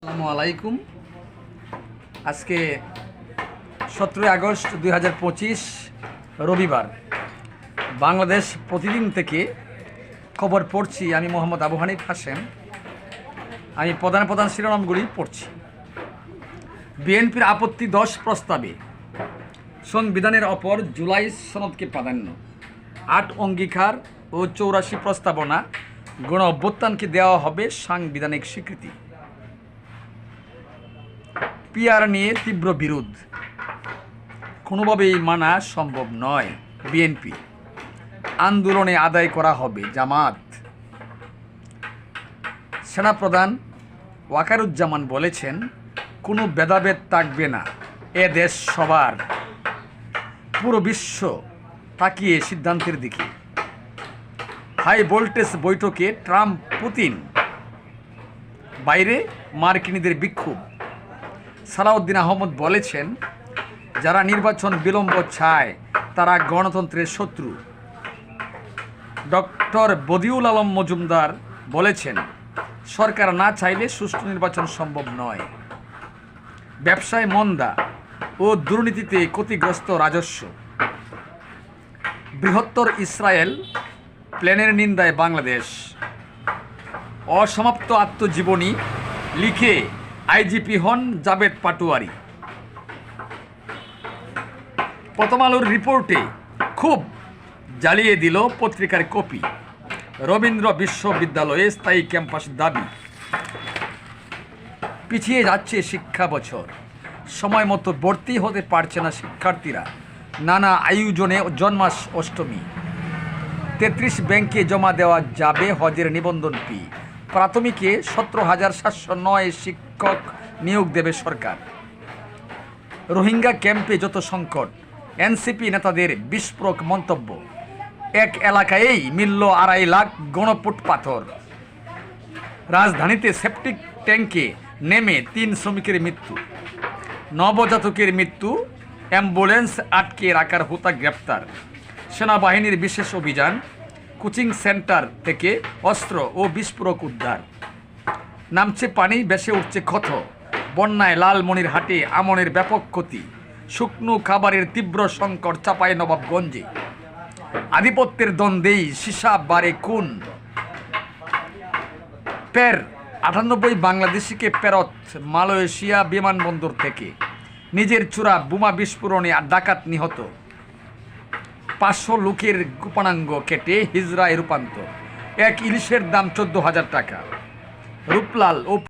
আসসালামু আলাইকুম। আজকে 17 আগস্ট 2025 রবিবার। বাংলাদেশ প্রতিদিন থেকে খবর পড়ছি। আমি মোহাম্মদ আবু হানিফ হাসেম। আমি প্রধান শিরোনামগুলি পড়ছি। বিএনপির আপত্তি 10 প্রস্তাবে সংবিধানের ওপর জুলাই সনদকে প্রাধান্য, 8 অঙ্গীকার ও 84 প্রস্তাবনা গণ অভ্যুত্থানকে দেওয়া হবে সাংবিধানিক স্বীকৃতি। পিআর নিয়ে তীব্র বিরোধ, কোনোভাবেই মানা সম্ভব নয় বিএনপি, আন্দোলনে আদায় করা হবে জামাত। সেনাপ্রধান ওয়াকারুজ্জামান বলেছেন, কোনো ভেদাভেদ থাকবে না, এ দেশ সবার, পুরো বিশ্ব তাকিয়ে সিদ্ধান্তের দিকে। হাই ভোল্টেজ বৈঠকে ট্রাম্প পুতিন, বাইরে মার্কিনীদের বিক্ষোভ। সালাউদ্দিন আহমদ বলেছেন, যারা নির্বাচন বিলম্ব চায় তারা গণতন্ত্রের শত্রু। ডক্টর বদিউল আলম মজুমদার বলেছেন, সরকার না চাইলে সুষ্ঠু নির্বাচন সম্ভব নয়। ব্যবসায় মন্দা ও দুর্নীতিতে ক্ষতিগ্রস্ত রাজস্ব। বৃহত্তর ইসরায়েল প্লেনের নিন্দায় বাংলাদেশ। অসমাপ্ত আত্মজীবনী লিখে আইজিপি হন জাবেদ পাটোয়ারি। প্রথম আলোর রিপোর্টে খুব জ্বালিয়ে দিল পত্রিকার কপি। রবীন্দ্র বিশ্ববিদ্যালয়ে স্থায়ী ক্যাম্পাস দাবি। পিছিয়ে যাচ্ছে শিক্ষা বছর, সময় মতো ভর্তি হতে পারছে না শিক্ষার্থীরা। নানা আয়োজনে জন্মাস অষ্টমী। 33 ব্যাংকে জমা দেওয়া যাবে হজের নিবন্ধন ফি। প্রাথমিকে 17,709 শিক্ষক নিয়োগ দেবে সরকার। রোহিঙ্গা ক্যাম্পে যত সংকট, এনসিপি নেতাদের বিস্ফোরক মন্তব্য। এক এলাকায়ই মিলল 2.5 লাখ গণপুট পাথর। রাজধানীতে সেপটিক ট্যাঙ্কে নেমে 3 শ্রমিকের মৃত্যু। নবজাতকের মৃত্যু, অ্যাম্বুলেন্স আটকে রাখার হোতা গ্রেপ্তার। সেনাবাহিনীর বিশেষ অভিযান, কোচিং সেন্টার থেকে অস্ত্র ও বিস্ফোরক উদ্ধার। নামছে পানি, ভেসে উঠছে ক্ষত। বন্যায় লালমনিরহাটে আমনের ব্যাপক ক্ষতি। শুকনো খাবারের তীব্র সংকট চাঁপাইনবাবগঞ্জে। আধিপত্যের দ্বন্দ্বেই সীসা বাড়ে খুন। ফের 98 বাংলাদেশিকে ফেরত মালয়েশিয়া বিমানবন্দর থেকে। নিজের চূড়া বোমা বিস্ফোরণে ডাকাত নিহত। 500 লোকের গোপনাঙ্গ কেটে হিজড়ায় রূপান্তর। এক ইলিশের দাম 14,000 টাকা। রূপলাল ও